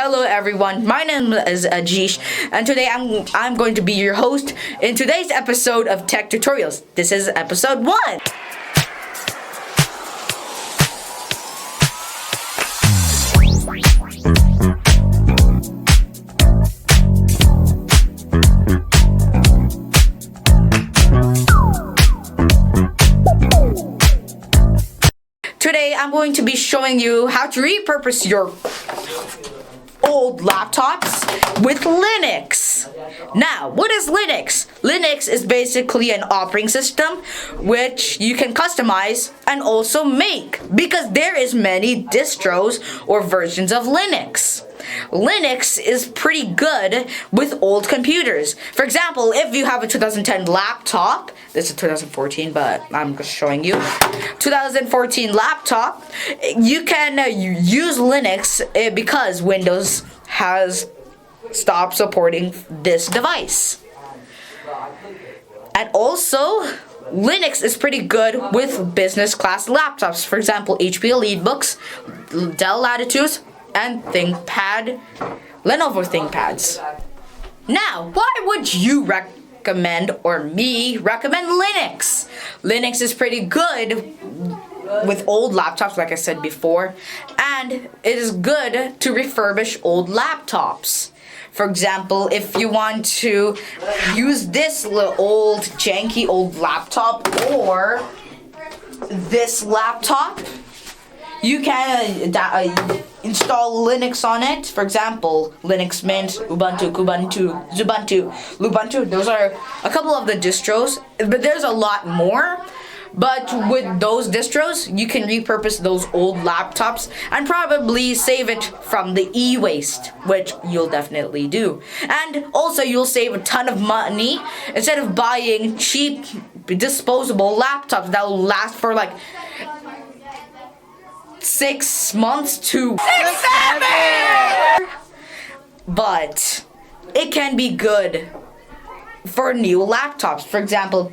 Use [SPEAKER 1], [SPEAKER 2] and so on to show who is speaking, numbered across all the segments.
[SPEAKER 1] Hello everyone, my name is Ajish, and today I'm going to be your host in today's episode of Tech Tutorials. This is episode 1. Today I'm going to be showing you how to repurpose your old laptops with Linux. Now, what is Linux? Linux is basically an operating system which you can customize and also make because there is many distros or versions of Linux. Linux is pretty good with old computers. For example, if you have a 2010 laptop, this is 2014, but I'm just showing you, 2014 laptop, you can use Linux because Windows has stopped supporting this device. And also, Linux is pretty good with business class laptops. For example, HP EliteBooks, Dell Latitudes, and ThinkPad, Lenovo ThinkPads. Now, why would you recommend or me recommend Linux? Linux is pretty good with old laptops, like I said before, and it is good to refurbish old laptops. For example, if you want to use this old janky old laptop or this laptop, you can install Linux on it. For example, Linux Mint, Ubuntu, Kubuntu, Xubuntu, Lubuntu. Those are a couple of the distros, but there's a lot more. But with those distros, you can repurpose those old laptops and probably save it from the e-waste, which you'll definitely do. And also, you'll save a ton of money instead of buying cheap disposable laptops that will last for like 6 months to 7. But it can be good for new laptops. For example,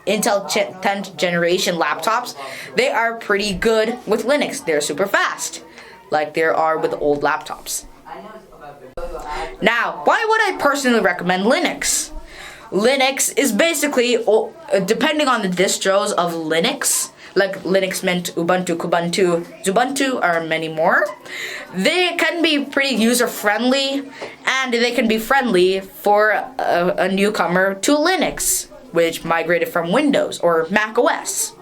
[SPEAKER 1] Intel 10th generation laptops, they are pretty good with Linux. They're super fast, like they are with old laptops. Now, why would I personally recommend Linux? Linux is basically, depending on the distros of Linux, like Linux Mint, Ubuntu, Kubuntu, Xubuntu, or many more, they can be pretty user-friendly, and they can be friendly for a newcomer to Linux, which migrated from Windows or Mac OS.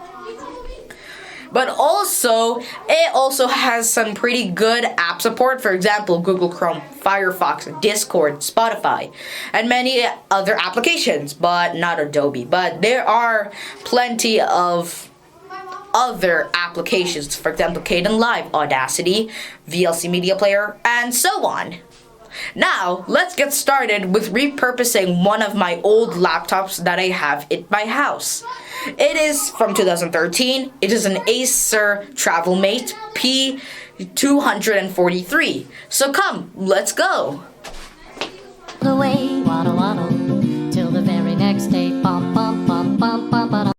[SPEAKER 1] But also, it also has some pretty good app support. For example, Google Chrome, Firefox, Discord, Spotify, and many other applications, but not Adobe. But there are plenty of other applications, for example, Kdenlive, Audacity, VLC Media Player, and so on. Now, let's get started with repurposing one of my old laptops that I have in my house. It is from 2013. It is an Acer TravelMate P243. So come, let's go.
[SPEAKER 2] Away, waddle, waddle, till the very next day. Bum, bum, bum, bum, bum, bum.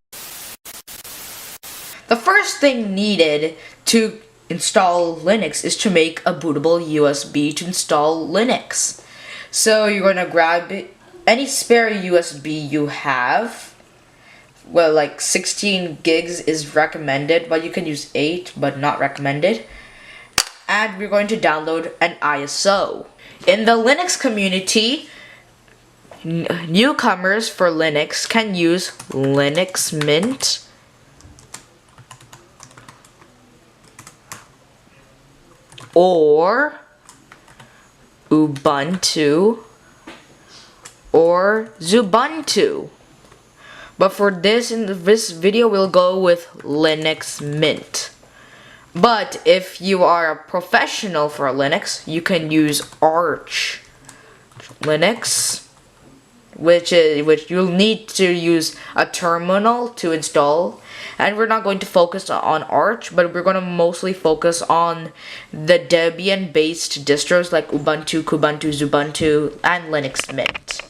[SPEAKER 1] The first thing needed to install Linux is to make a bootable USB to install Linux. So you're going to grab any spare USB you have. Well, like 16 gigs is recommended, but you can use 8, but not recommended. And we're going to download an ISO. In the Linux community, newcomers for Linux can use Linux Mint, or Ubuntu, or Xubuntu. But for this, in this video, we'll go with Linux Mint. But if you are a professional for Linux, you can use Arch Linux, which you'll need to use a terminal to install. And we're not going to focus on Arch, but we're going to mostly focus on the Debian-based distros like Ubuntu, Kubuntu, Xubuntu, and Linux Mint.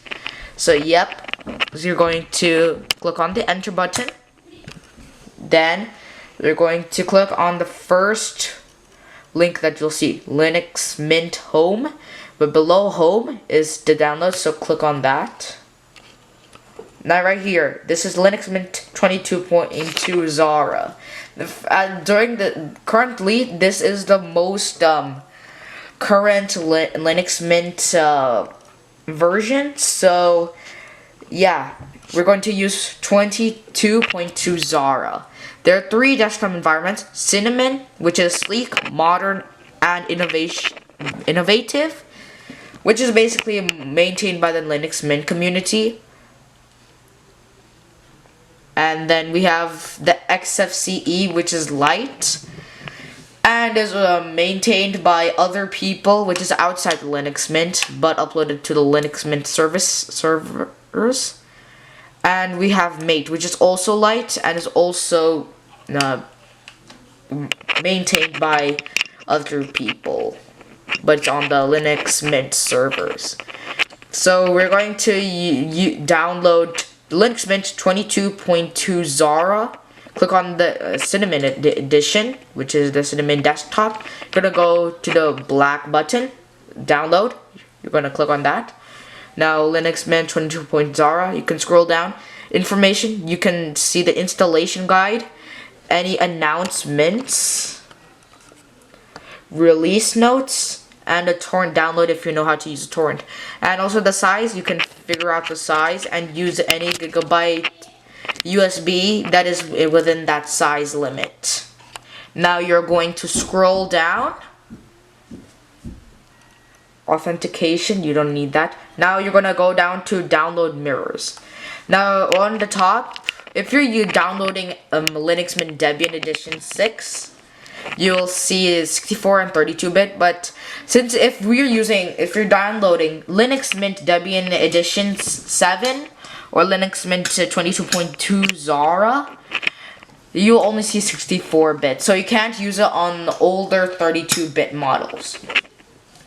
[SPEAKER 1] So yep, so you're going to click on the Enter button. Then we're going to click on the first link that you'll see, Linux Mint Home. But below Home is the download, so click on that. Now right here, this is Linux Mint 22.2 Zara. Currently, this is the most current Linux Mint version. So yeah, we're going to use 22.2 Zara. There are 3 desktop environments: Cinnamon, which is sleek, modern, and innovative, which is basically maintained by the Linux Mint community. And then we have the XFCE, which is light and is maintained by other people, which is outside the Linux Mint, but uploaded to the Linux Mint servers. And we have Mate, which is also light and is also maintained by other people, but it's on the Linux Mint servers. So we're going to download Linux Mint 22.2 Zara. Click on the Cinnamon edition, which is the Cinnamon desktop. You're gonna go to the black button, download. You're gonna click on that. Now Linux Mint 22.0 Zara. You can scroll down. Information. You can see the installation guide, any announcements, release notes, and a torrent download if you know how to use a torrent. And also the size, you can figure out the size and use any gigabyte USB that is within that size limit. Now you're going to scroll down. Authentication, you don't need that. Now you're gonna go down to download mirrors. Now on the top, if you're downloading Linux Mint Debian Edition 6, you'll see 64 and 32-bit, but since if you're downloading Linux Mint Debian Edition 7 or Linux Mint 22.2 Zara, you'll only see 64-bit, so you can't use it on the older 32-bit models.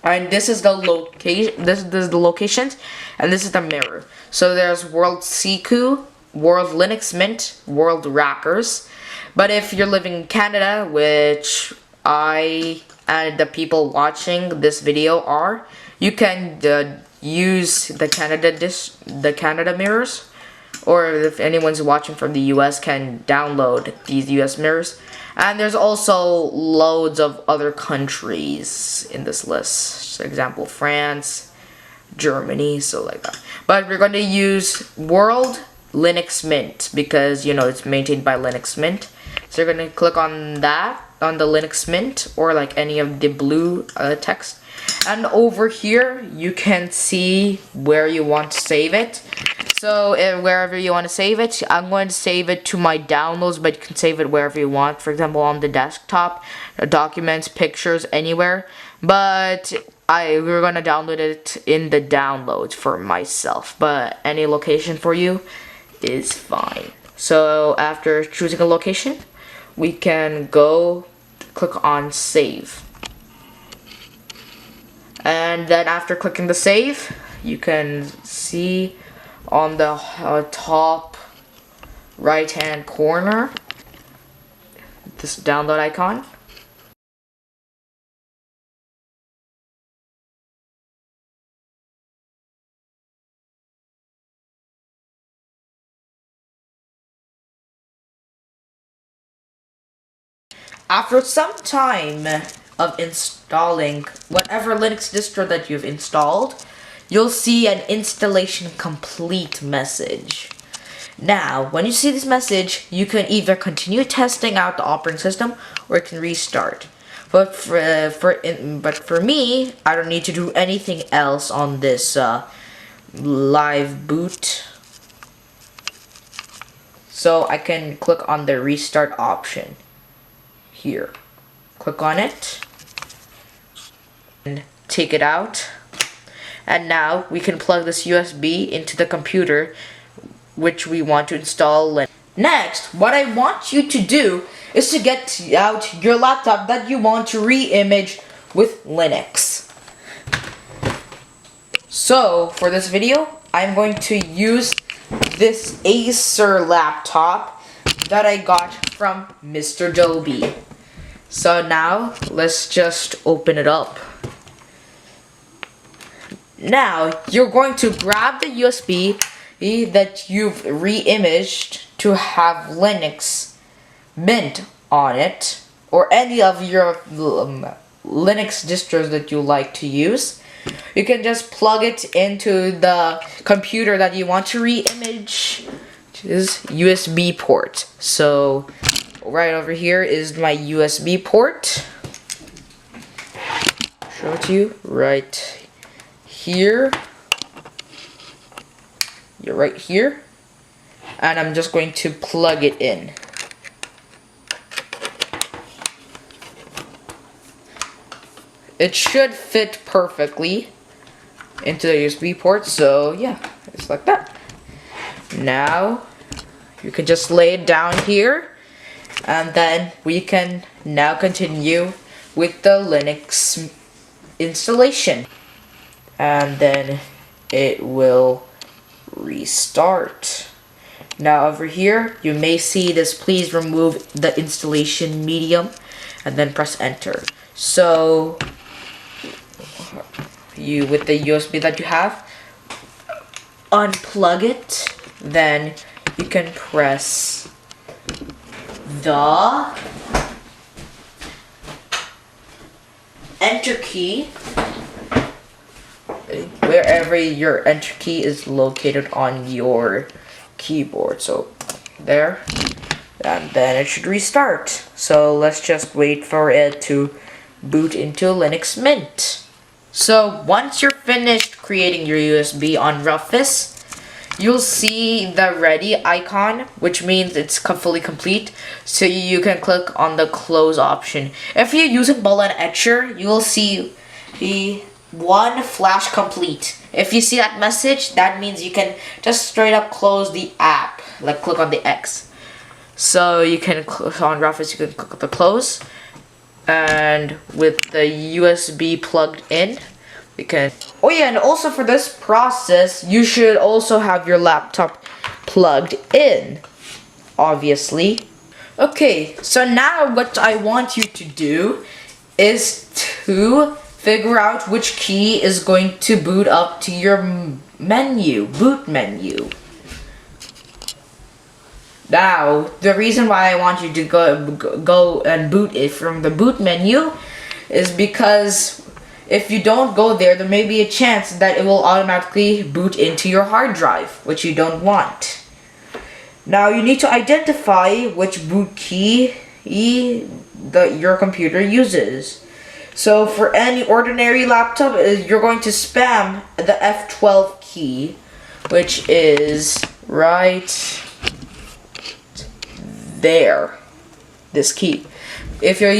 [SPEAKER 1] And this is the location. This is the locations, and this is the mirror. So there's World Siku, World Linux Mint, World Rackers. But if you're living in Canada, which I and the people watching this video are, you can use the Canada mirrors, or if anyone's watching from the US, can download these US mirrors. And there's also loads of other countries in this list. For example, France, Germany, so like that. But we're going to use World Linux Mint because, you know, it's maintained by Linux Mint. So you're going to click on that, on the Linux Mint, or like any of the blue text. And over here, you can see where you want to save it. So wherever you want to save it, I'm going to save it to my downloads, but you can save it wherever you want. For example, on the desktop, documents, pictures, anywhere. But we're going to download it in the downloads for myself. But any location for you is fine. So after choosing a location, we can go click on save. And then after clicking the save, you can see on the top right hand corner this download icon. After some time of installing whatever Linux distro that you've installed, you'll see an installation complete message. Now, when you see this message, you can either continue testing out the operating system or it can restart. But for me, I don't need to do anything else on this live boot. So I can click on the restart option here. Click on it and take it out. And now we can plug this USB into the computer which we want to install. Next, what I want you to do is to get out your laptop that you want to re-image with Linux. So for this video, I'm going to use this Acer laptop that I got from Mr. Dobie. So now let's just open it up. Now you're going to grab the USB that you've re-imaged to have Linux Mint on it, or any of your Linux distros that you like to use. You can just plug it into the computer that you want to re-image, which is USB port. So right over here is my USB port. Show it to you right here. You're right here. And I'm just going to plug it in. It should fit perfectly into the USB port, so yeah, it's like that. Now, you can just lay it down here, and then we can now continue with the Linux installation. And then it will restart. Now over here, you may see this, please remove the installation medium, and then press enter. So, you, with the USB that you have, unplug it, then you can press the enter key wherever your enter key is located on your keyboard. So there, and then it should restart. So let's just wait for it to boot into Linux Mint. So once you're finished creating your USB on Rufus, you'll see the ready icon, which means it's fully complete. So you can click on the close option. If you're using Ball and Etcher, you will see the one flash complete. If you see that message, that means you can just straight up close the app, like click on the X. So you can click on Rufus, you can click the close. And with the USB plugged in, you can. Oh yeah, and also for this process, you should also have your laptop plugged in, obviously. Okay, so now what I want you to do is to figure out which key is going to boot up to your boot menu. Now, the reason why I want you to go and boot it from the boot menu is because if you don't go there, there may be a chance that it will automatically boot into your hard drive, which you don't want. Now, you need to identify which boot key your computer uses. So, for any ordinary laptop, you're going to spam the F12 key, which is right there, this key. If you're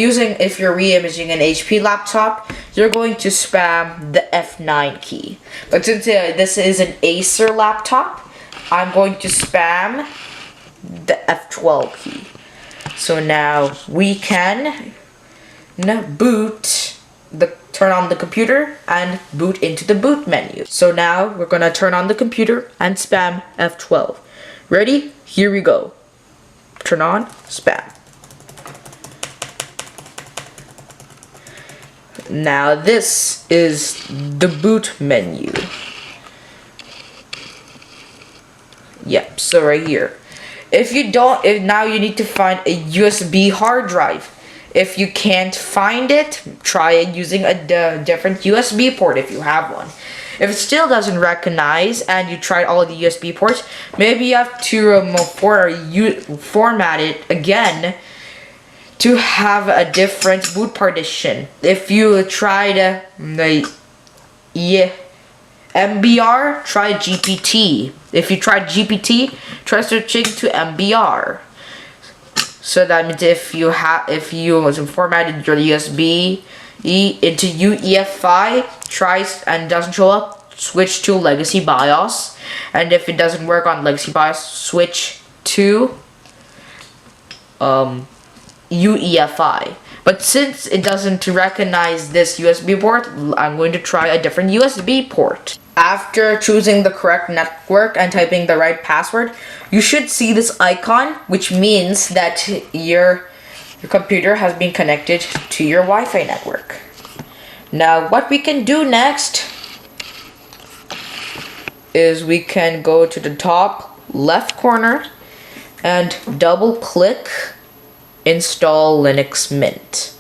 [SPEAKER 1] re-imaging an HP laptop, you're going to spam the F9 key. But since this is an Acer laptop, I'm going to spam the F12 key. So now we can turn on the computer and boot into the boot menu. So now we're gonna turn on the computer and spam F12. Ready? Here we go. Turn on, spam. Now this is the boot menu. Yep, so right here. If now you need to find a USB hard drive. If you can't find it, try using a different USB port if you have one. If it still doesn't recognize and you tried all the USB ports, maybe you have to format it again to have a different boot partition. If you tried MBR, try GPT. If you tried GPT, try switching to MBR. So that means if you formatted your USB into UEFI, tries and doesn't show up, switch to Legacy BIOS. And if it doesn't work on Legacy BIOS, switch to UEFI. But since it doesn't recognize this USB port, I'm going to try a different USB port. After choosing the correct network and typing the right password, you should see this icon, which means that your your computer has been connected to your Wi-Fi network. Now what we can do next is we can go to the top left corner and double click install Linux Mint.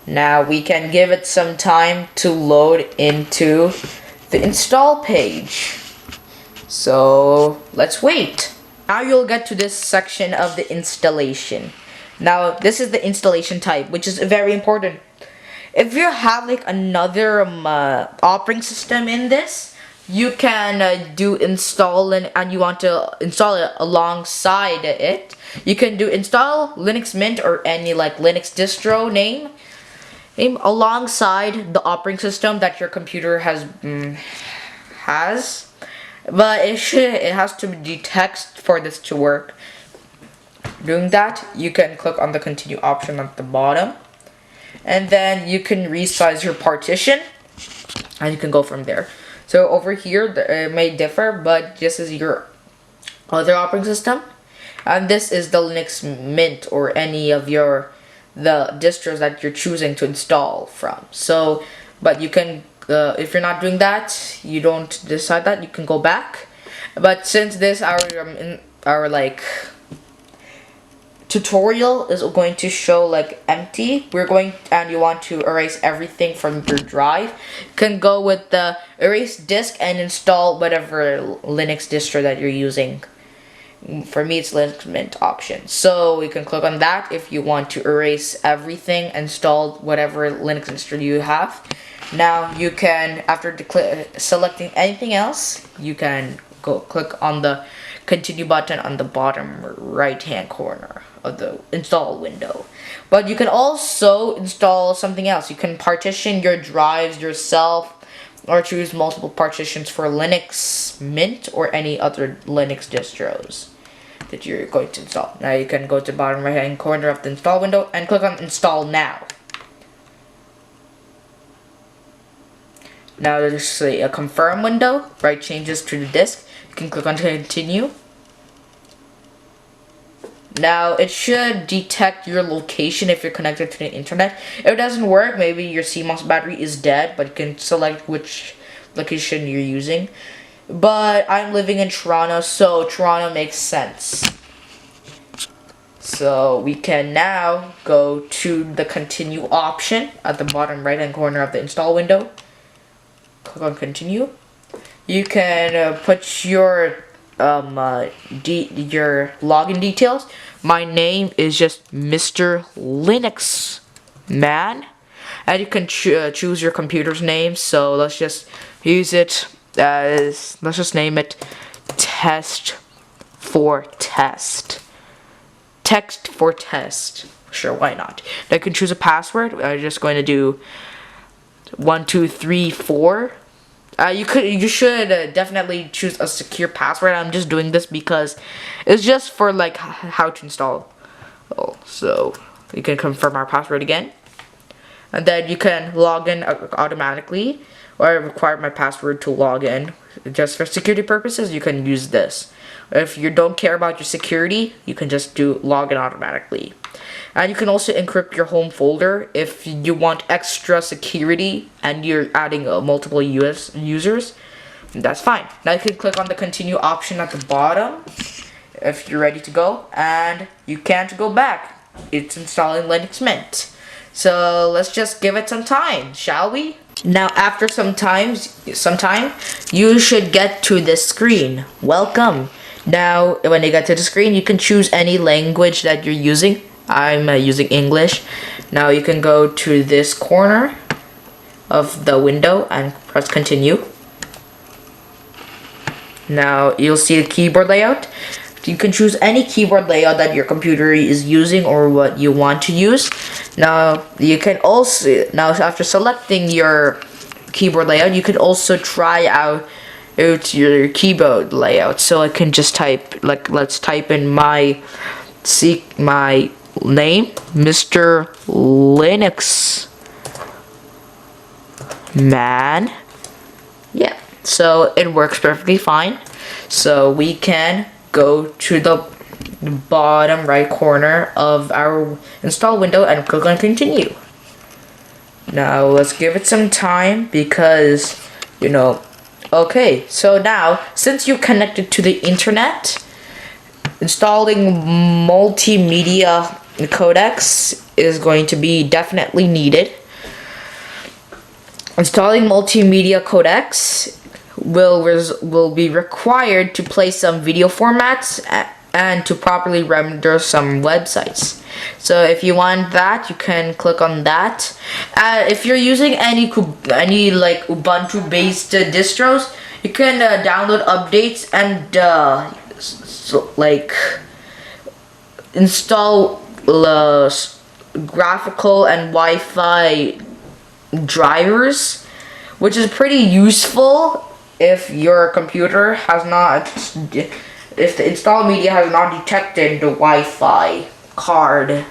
[SPEAKER 1] Now we can give it some time to load into the install page. So let's wait. Now you'll get to this section of the installation. Now this is the installation type, which is very important. If you have like another operating system in this, you can do install and you want to install it alongside it. You can do install Linux Mint or any like Linux distro name alongside the operating system that your computer has. But it has to be text for this to work. Doing that, you can click on the continue option at the bottom, and then you can resize your partition, and you can go from there. So over here, it may differ, but this is your other operating system, and this is the Linux Mint or any of the distros that you're choosing to install from. So, but you can. If you're not doing that, you don't decide that, you can go back. But since this our like tutorial is going to show like empty, and you want to erase everything from your drive, you can go with the erase disk and install whatever Linux distro that you're using. For me, it's Linux Mint option. So you can click on that if you want to erase everything, install whatever Linux distro you have. Now you can, after selecting anything else, you can go click on the continue button on the bottom right hand corner of the install window. But you can also install something else. You can partition your drives yourself, or choose multiple partitions for Linux Mint or any other Linux distros that you're going to install. Now you can go to the bottom right hand corner of the install window and click on install now. Now there's a confirm window, write changes to the disk. You can click on continue. Now it should detect your location if you're connected to the internet. If it doesn't work, maybe your CMOS battery is dead, but you can select which location you're using. But I'm living in Toronto, so Toronto makes sense. So we can now go to the continue option at the bottom right hand corner of the install window. Click on continue. You can put your your login details. My name is just Mr. Linux Man, and you can choose your computer's name. So let's just use it as, let's just name it test for test. Text for test. Sure, why not? Now you can choose a password. I'm just going to do 1, 2, 3, 4. You should definitely choose a secure password. I'm just doing this because it's just for like how to install. So you can confirm our password again, and then you can log in automatically, or I require my password to log in. Just for security purposes, you can use this. If you don't care about your security, you can just do log in automatically. And you can also encrypt your home folder if you want extra security and you're adding multiple US users. That's fine. Now you can click on the continue option at the bottom if you're ready to go, and you can't go back. It's installing Linux Mint. So let's just give it some time, shall we? Now after some time, you should get to this screen. Welcome. Now when you get to the screen, you can choose any language that you're using. I'm using English. Now you can go to this corner of the window and press continue. Now you'll see the keyboard layout. You can choose any keyboard layout that your computer is using or what you want to use. Now you can also, after selecting your keyboard layout, you can also try out your keyboard layout. So I can just type, like, let's type in my name, Mr. Linux Man. Yeah, so it works perfectly fine. So we can go to the bottom right corner of our install window and click on continue. Now let's give it some time because, okay, so now since you connected to the internet, installing multimedia codecs is going to be definitely needed. Installing multimedia codecs will be required to play some video formats and to properly render some websites. So if you want that, you can click on that. If you're using any like Ubuntu based distros, you can download updates and install graphical and Wi-Fi drivers, which is pretty useful if your computer has not, if the install media has not detected the Wi-Fi card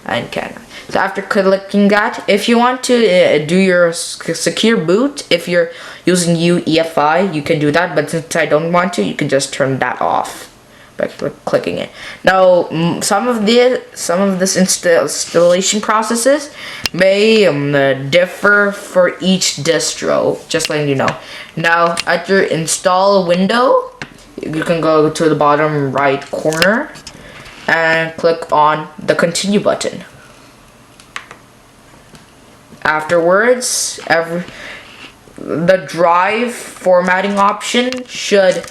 [SPEAKER 1] and camera. So after clicking that, if you want to do your secure boot, if you're using UEFI, you can do that, but since I don't want to, you can just turn that off by clicking it. Now, some of this installation processes may differ for each distro, just letting you know. Now, at your install window, you can go to the bottom right corner and click on the continue button. Afterwards, the drive formatting option should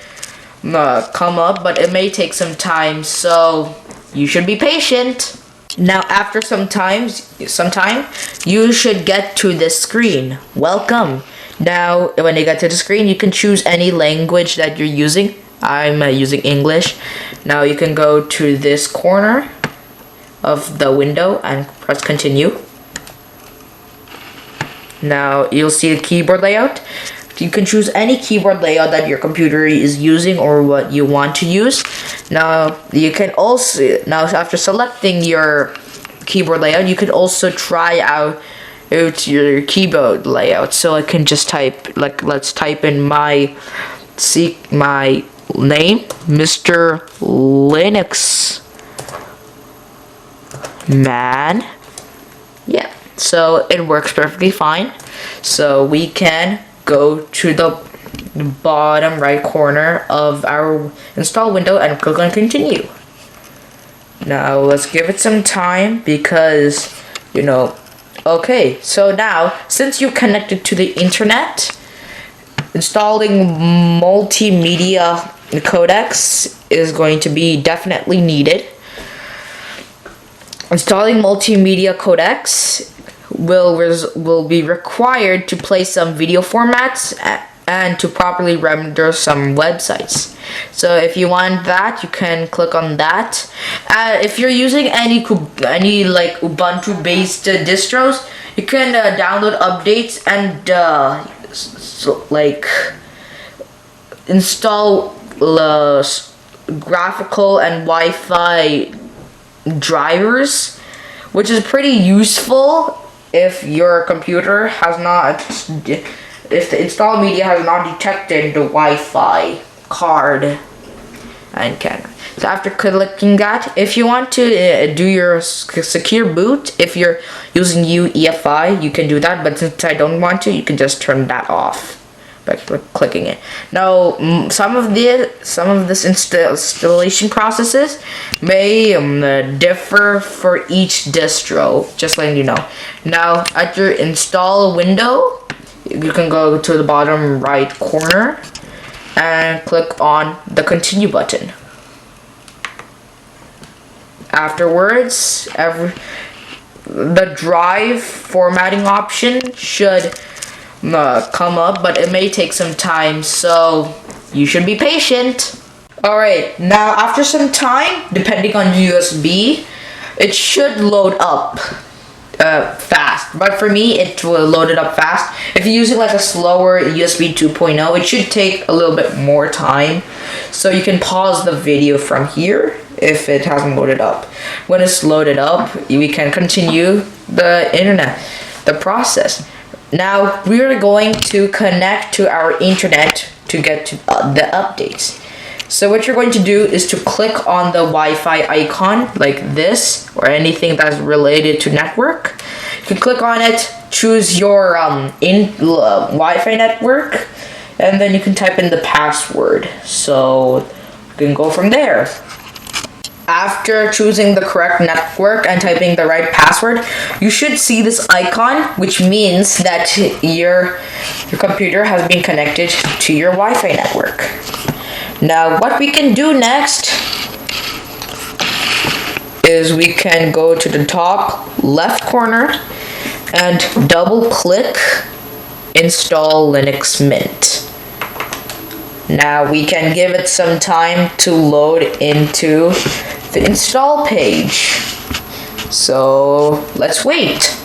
[SPEAKER 1] come up, but it may take some time, so you should be patient. Now after some time you should get to this screen. Welcome. Now when you get to the screen, you can choose any language that you're using. I'm using English. Now you can go to this corner of the window and press continue. Now you'll see the keyboard layout. You can choose any keyboard layout that your computer is using or what you want to use. Now you can also, after selecting your keyboard layout, you can also try out your keyboard layout. So I can just type, let's type in my name, Mr. Linux Man. Yeah, so it works perfectly fine. So we can go to the bottom right corner of our install window and click on continue. Now let's give it some time because, okay, so now since you connected to the internet, installing multimedia codecs is going to be definitely needed. Installing multimedia codecs will be required to play some video formats and to properly render some websites. So if you want that, you can click on that. If you're using any like Ubuntu based distros, you can download updates and install graphical and Wi-Fi drivers, which is pretty useful if your computer has not, if the install media has not detected the Wi-Fi card and camera. So after clicking that, if you want to do your secure boot, if you're using UEFI, you can do that, but since I don't want to, you can just turn that off by clicking it. Now, some of this installation processes may differ for each distro, just letting you know. Now, at your install window, you can go to the bottom right corner and click on the continue button. Afterwards, the drive formatting option should come up, but it may take some time, so you should be patient. Alright, now after some time, depending on USB, it should load up fast, but for me it will load it up fast. If you're using like a slower USB 2.0, it should take a little bit more time, so you can pause the video from here if it hasn't loaded up. When it's loaded up, we can continue the process. Now we're going to connect to our internet to get to the updates. So what you're going to do is to click on the Wi-Fi icon like this, or anything that's related to network. You can click on it, choose your Wi-Fi network, and then you can type in the password. So you can go from there. After choosing the correct network and typing the right password, you should see this icon, which means that your computer has been connected to your Wi-Fi network. Now, what we can do next is we can go to the top left corner and double click Install Linux Mint. Now we can give it some time to load into the install page. So let's wait.